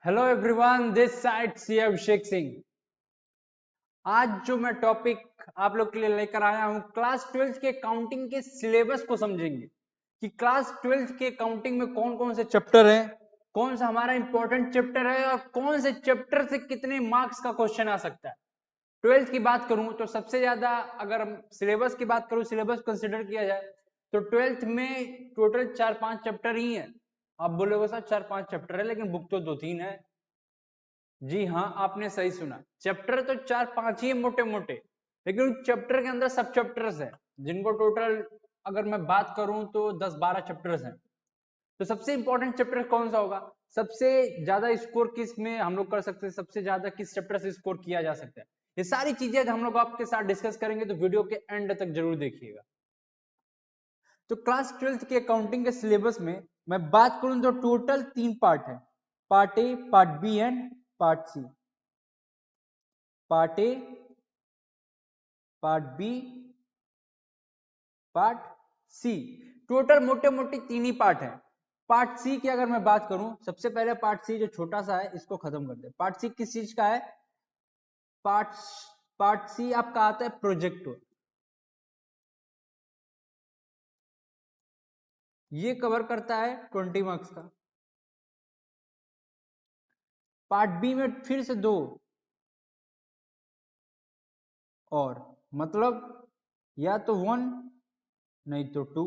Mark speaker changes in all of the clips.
Speaker 1: Hello everyone, this side सी अभिषेक सिंह। आज जो मैं टॉपिक आप लोग के लिए लेकर आया हूं, क्लास 12th के काउंटिंग के सिलेबस को समझेंगे कि क्लास 12th के काउंटिंग में कौन कौन से चैप्टर हैं, कौन सा हमारा इंपॉर्टेंट चैप्टर है और कौन से चैप्टर से कितने मार्क्स का क्वेश्चन आ सकता है। 12th की बात करूं तो सबसे ज्यादा, अगर सिलेबस की बात करूं, सिलेबस कंसिडर किया जाए तो 12th में टोटल 4-5 चैप्टर ही है। आप बोलोगे सर 4-5 चैप्टर है लेकिन बुक तो 2-3 है। जी हाँ, आपने सही सुना, चैप्टर तो 4-5 ही मोटे मोटे, लेकिन चैप्टर के अंदर सब चैप्टर्स हैं जिनको टोटल अगर मैं बात करूं तो 10-12 चैप्टर्स हैं। तो सबसे इंपॉर्टेंट चैप्टर कौन सा होगा, सबसे ज्यादा स्कोर किस में हम लोग कर सकते हैं, सबसे ज्यादा किस चैप्टर से स्कोर किया जा सकता है, ये सारी चीजें हम लोग आपके साथ डिस्कस करेंगे, तो वीडियो के एंड तक जरूर देखिएगा। तो क्लास 12th के अकाउंटिंग के सिलेबस में मैं बात करूं तो टोटल 3 पार्ट है, part A, part B and part C. Part A, part B, part C. Total मोटे मोटे 3 ही पार्ट है। पार्ट सी की अगर मैं बात करूं, सबसे पहले पार्ट सी जो छोटा सा है इसको खत्म कर दे। पार्ट सी किस चीज का है, पार्ट पार्ट सी आपका आता है प्रोजेक्ट वर्क, ये कवर करता है 20 मार्क्स का। पार्ट बी में फिर से 2 और, मतलब या तो 1 नहीं तो 2।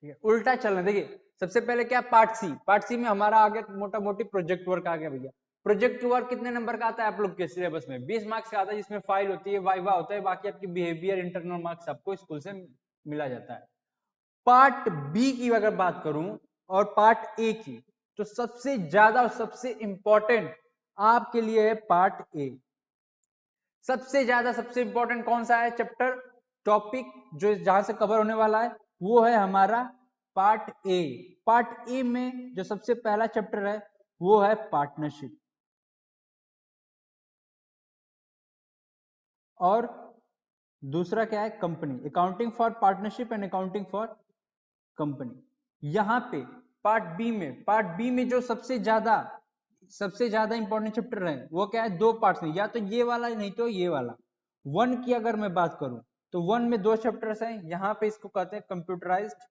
Speaker 1: ठीक है, उल्टा चलना। देखिए सबसे पहले क्या, पार्ट सी। पार्ट सी में हमारा आगे मोटा मोटी प्रोजेक्ट वर्क आ गया भैया। प्रोजेक्ट वर्क कितने नंबर का आता है आप लोग के सिलेबस में, 20 मार्क्स का आता है, जिसमें फाइल होती है, वाइवा होता है, बाकी आपकी बिहेवियर, इंटरनल मार्क्स आपको स्कूल से मिला जाता है। पार्ट बी की अगर बात करूं और पार्ट ए की, तो सबसे ज्यादा और सबसे इंपॉर्टेंट आपके लिए है पार्ट ए। सबसे ज्यादा सबसे इंपॉर्टेंट कौन सा है चैप्टर, टॉपिक जो जहां से कवर होने वाला है, वो है हमारा पार्ट ए। पार्ट ए में जो सबसे पहला चैप्टर है वो है पार्टनरशिप, और दूसरा क्या है, company, accounting for partnership and accounting for company. यहां पे पार्ट बी में जो सबसे ज्यादा इंपॉर्टेंट चैप्टर है वो क्या है, 2 पार्ट्स में, या तो ये वाला नहीं तो ये वाला। 1 की अगर मैं बात करूं तो 1 में 2 चैप्टर्स हैं, यहां पे इसको कहते हैं कंप्यूटराइज्ड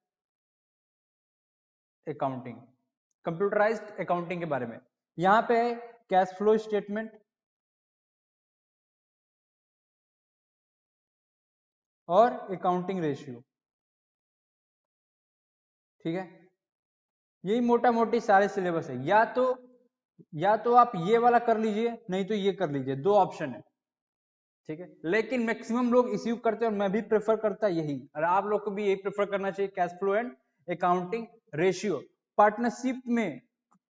Speaker 1: अकाउंटिंग। कंप्यूटराइज्ड अकाउंटिंग के बारे में यहां पे है कैश फ्लो स्टेटमेंट और अकाउंटिंग रेशियो। ठीक है, यही मोटा मोटी सारे सिलेबस है। या तो आप ये वाला कर लीजिए, नहीं तो ये कर लीजिए, 2 ऑप्शन है। ठीक है, लेकिन मैक्सिमम लोग इसी को करते हैं और मैं भी प्रेफर करता यही, और आप लोग को भी यही प्रेफर करना चाहिए, cash flow and accounting ratio. Partnership में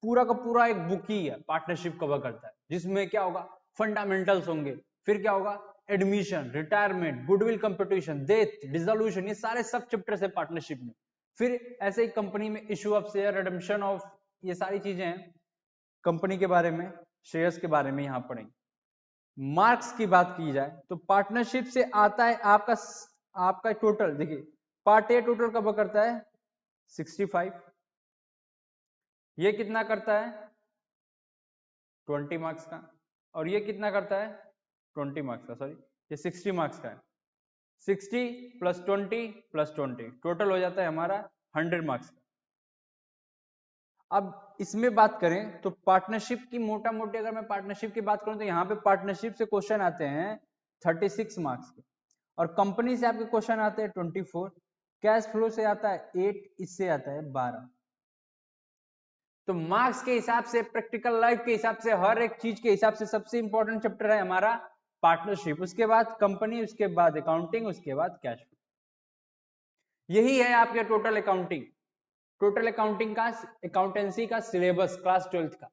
Speaker 1: पूरा का पूरा एक बुक ही है, पार्टनरशिप कवर करता है, जिसमें क्या होगा, फंडामेंटल्स होंगे, फिर क्या होगा, admission, retirement, goodwill competition, death, dissolution, ये सारे सब चैप्टर्स है पार्टनरशिप में। फिर ऐसे ही कंपनी में issue of share, redemption of, ये सारी चीजें हैं कंपनी के बारे में, शेयर्स के बारे में यहाँ पढ़ेंगे। मार्क्स की बात की जाए तो पार्टनरशिप से आता है आपका टोटल, देखिए पार्ट ए टोटल कवर करता है 65, ये कितना करता है 20 मार्क्स का, और ये कितना करता है 20 मार्क्स का, सॉरी ये 60 मार्क्स का है। 60 प्लस 20 प्लस 20 टोटल हो जाता है हमारा 100 मार्क्स का। अब इसमें बात करें तो पार्टनरशिप की मोटा मोटी अगर मैं पार्टनरशिप की बात करूं तो यहाँ पे पार्टनरशिप से क्वेश्चन आते हैं 36 मार्क्स के, और कंपनी से आपके क्वेश्चन आते हैं 24, कैश फ्लो से आता है 8, इससे आता है 12। तो मार्क्स के हिसाब से, प्रैक्टिकल लाइफ के हिसाब से, हर एक चीज के हिसाब से सबसे इंपॉर्टेंट चैप्टर है हमारा पार्टनरशिप, उसके बाद कंपनी, उसके बाद अकाउंटिंग, उसके बाद कैश फ्लो। यही है आपके टोटल अकाउंटिंग का, अकाउंटेंसी का सिलेबस क्लास 12th का।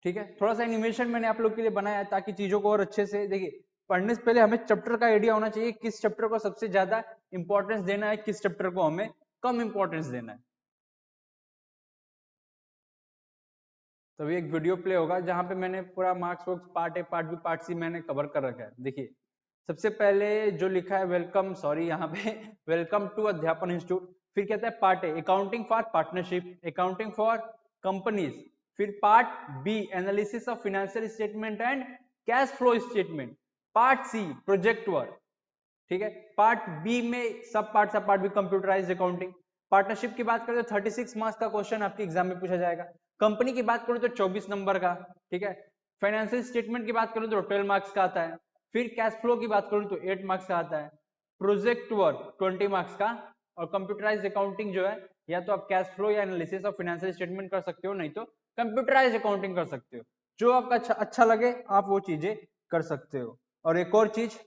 Speaker 1: ठीक है, थोड़ा सा एनिमेशन मैंने आप लोग के लिए बनाया है ताकि चीजों को और अच्छे से देखिए। पढ़ने से पहले हमें चैप्टर का आइडिया होना चाहिए, किस चैप्टर को सबसे ज्यादा इंपॉर्टेंस देना है, किस चैप्टर को हमें कम इंपॉर्टेंस देना है। तो एक वीडियो प्ले होगा जहां पे मैंने पूरा Marx works, part A, part B, part C मैंने कवर कर रखा है। देखिए सबसे पहले जो लिखा है वेलकम, सॉरी यहाँ पे वेलकम टू अध्यापन इंस्टीट्यूट। फिर कहता है part A accounting for partnership, accounting for companies. फिर part B analysis of financial statement and cash flow statement. Part C project work. ठीक है, पार्ट बी में सब पार्ट भी कंप्यूटराइज्ड अकाउंटिंग। पार्टनरशिप की बात करें तो 36 मार्क्स का क्वेश्चन आपके एग्जाम में पूछा जाएगा। कंपनी की बात करूं तो 24 नंबर का। ठीक है, फाइनेंशियल स्टेटमेंट की बात करूं तो 12 मार्क्स का आता है। फिर कैश फ्लो की बात करूं तो 8 मार्क्स का आता है। प्रोजेक्ट वर्क 20 मार्क्स का। और कंप्यूटराइज्ड अकाउंटिंग जो है, या तो आप कैश फ्लो या एनालिसिस ऑफ फाइनेंशियल स्टेटमेंट कर सकते हो, नहीं तो कंप्यूटराइज्ड अकाउंटिंग कर सकते हो। जो आपका अच्छा लगे आप वो चीजें कर सकते हो। और एक और चीज,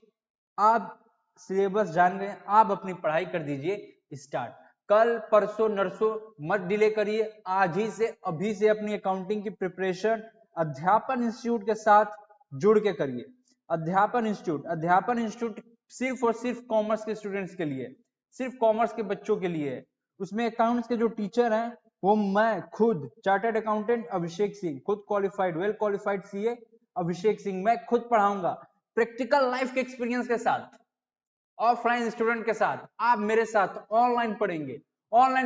Speaker 1: आप सिलेबस जान गए, आप अपनी पढ़ाई कर दीजिए स्टार्ट। कल परसों नरसों मत डिले करिए, आज ही से अभी से अपनी अकाउंटिंग की प्रिपरेशन अध्यापन इंस्टीट्यूट के साथ जुड़ के करिए। अध्यापन इंस्टीट्यूट सिर्फ और सिर्फ कॉमर्स के स्टूडेंट्स के लिए, सिर्फ कॉमर्स के बच्चों के लिए है। उसमें अकाउंट्स के जो टीचर हैं वो मैं खुद, चार्टर्ड अकाउंटेंट अभिषेक सिंह, खुद qualified, well qualified CA Abhishek Singh, मैं खुद पढ़ाऊंगा प्रैक्टिकल लाइफ के एक्सपीरियंस के साथ। ऑफलाइन स्टूडेंट के साथ आप मेरे साथ ऑनलाइन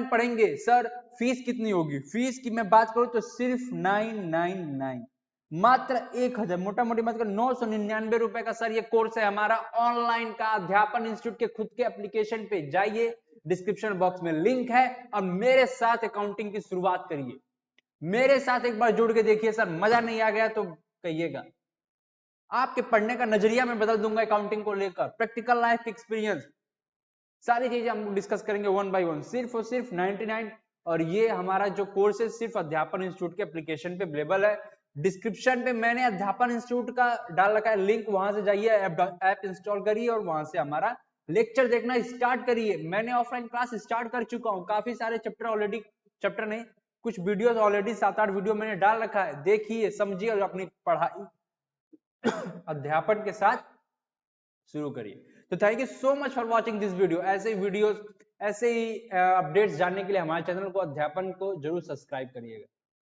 Speaker 1: पढ़ेंगे। सर फीस कितनी होगी? फीस की मैं बात करूं तो सिर्फ 999, मात्र 1000, मोटा मोटी बात कर 999 रुपए का सर ये कोर्स है हमारा ऑनलाइन का। अध्यापन इंस्टीट्यूट के खुद के एप्लीकेशन पे जाइए, डिस्क्रिप्शन बॉक्स में लिंक है, और मेरे साथ अकाउंटिंग की शुरुआत करिए। मेरे साथ एक बार जुड़ के देखिए, सर मजा नहीं आ गया तो कहिएगा। आपके पढ़ने का नजरिया मैं बदल दूंगा अकाउंटिंग को लेकर। प्रैक्टिकल लाइफ एक्सपीरियंस, सारी चीजें हम डिस्कस करेंगे वन बाय वन, सिर्फ और सिर्फ 99। और ये हमारा जो कोर्स है सिर्फ अध्यापन इंस्टीट्यूट के एप्लीकेशन पे अवेलेबल है। डिस्क्रिप्शन पे मैंने अध्यापन इंस्टीट्यूट का डाल रखा है लिंक, वहां से जाइए, ऐप इंस्टॉल करिए और वहां से हमारा लेक्चर देखना स्टार्ट करिए। मैंने ऑफलाइन क्लास स्टार्ट कर चुका हूँ, काफी सारे चैप्टर ऑलरेडी, चैप्टर नहीं कुछ वीडियोस ऑलरेडी 7-8 वीडियो मैंने डाल रखा है, देखिए समझिए और अपनी पढ़ाई अध्यापन के साथ शुरू करिए। तो thank you so much for watching this video. ऐसे वीडियोस, ऐसे ही अपडेट्स जानने के लिए हमारे चैनल को, अध्यापन को जरूर सब्सक्राइब करिएगा।